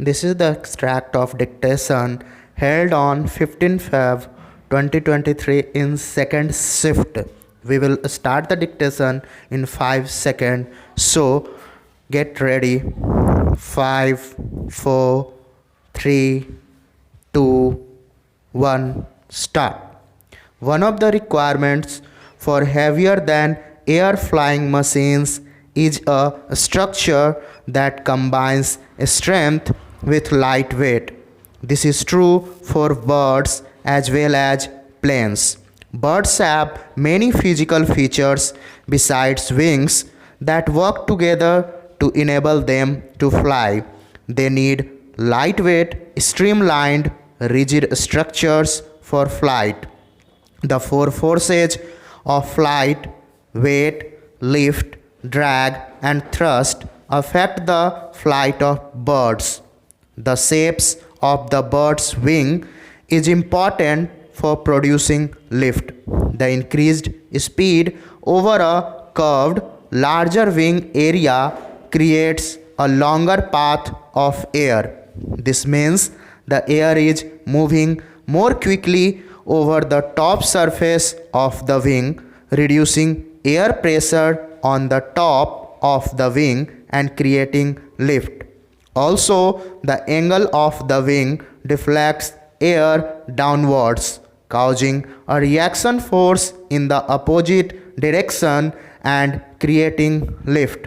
This is the extract of dictation held on 15 Feb 2023 in second shift. We will start the dictation in 5 seconds. So get ready. 5, 4, 3, 2, 1, start. One of the requirements for heavier than air flying machines is a structure that combines strength with lightweight. This is true for birds as well as planes. Birds have many physical features besides wings that work together to enable them to fly. They need lightweight, streamlined, rigid structures for flight. The four forces of flight, weight, lift, drag, and thrust affect the flight of birds. The shapes of the bird's wing is important for producing lift. The increased speed over a curved, larger wing area creates a longer path of air. This means the air is moving more quickly over the top surface of the wing, reducing air pressure on the top of the wing and creating lift. Also, the angle of the wing deflects air downwards, causing a reaction force in the opposite direction and creating lift.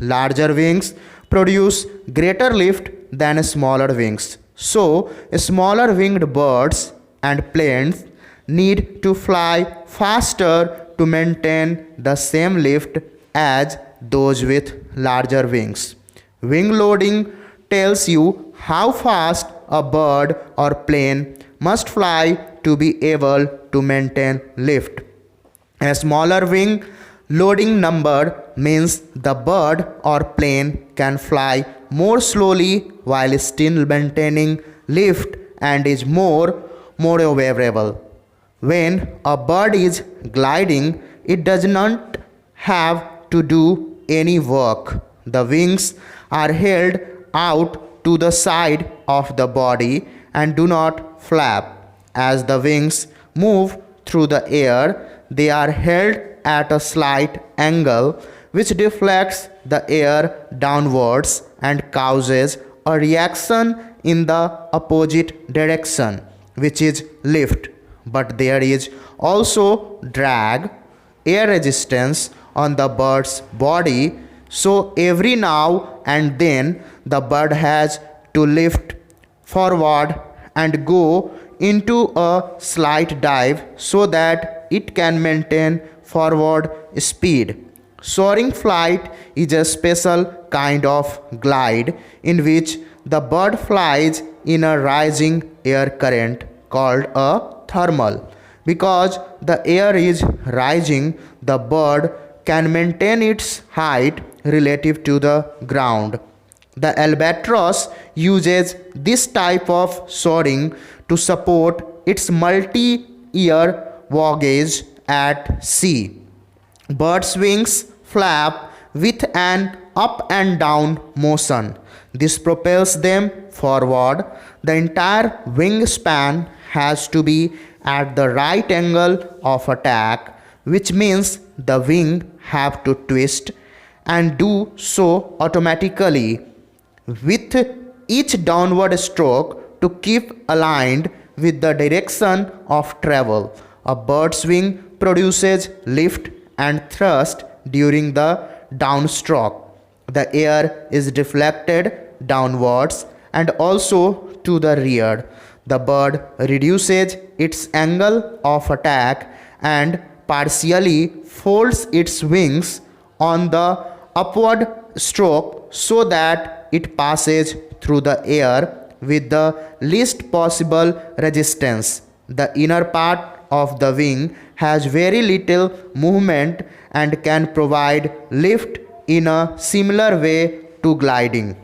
Larger wings produce greater lift than smaller wings. So, smaller winged birds and planes need to fly faster to maintain the same lift as those with larger wings. Wing loading tells you how fast a bird or plane must fly to be able to maintain lift. A smaller wing loading number means the bird or plane can fly more slowly while still maintaining lift and is more maneuverable. When a bird is gliding, it does not have to do any work. The wings are held out to the side of the body and do not flap. As the wings move through the air, they are held at a slight angle which deflects the air downwards and causes a reaction in the opposite direction, which is lift. But there is also drag, air resistance on the bird's body, so every now and then the bird has to lift forward and go into a slight dive so that it can maintain forward speed. Soaring flight is a special kind of glide in which the bird flies in a rising air current called a thermal. Because the air is rising, the bird can maintain its height relative to the ground. The albatross uses this type of soaring to support its multi-year voyage at sea. Birds' wings flap with an up and down motion. This propels them forward. The entire wingspan has to be at the right angle of attack, which means the wing have to twist and do so automatically with each downward stroke to keep aligned with the direction of travel. A bird's wing produces lift and thrust during the downstroke. The air is deflected downwards and also to the rear. The bird reduces its angle of attack and partially folds its wings on the upward stroke so that it passes through the air with the least possible resistance. The inner part of the wing has very little movement and can provide lift in a similar way to gliding.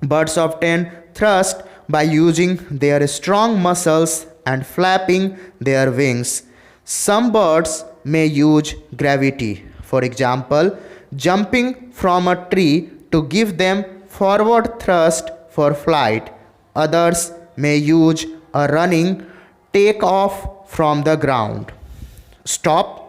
Birds often thrust by using their strong muscles and flapping their wings. Some birds may use gravity, for example, jumping from a tree to give them forward thrust for flight. Others may use a running takeoff from the ground. Stop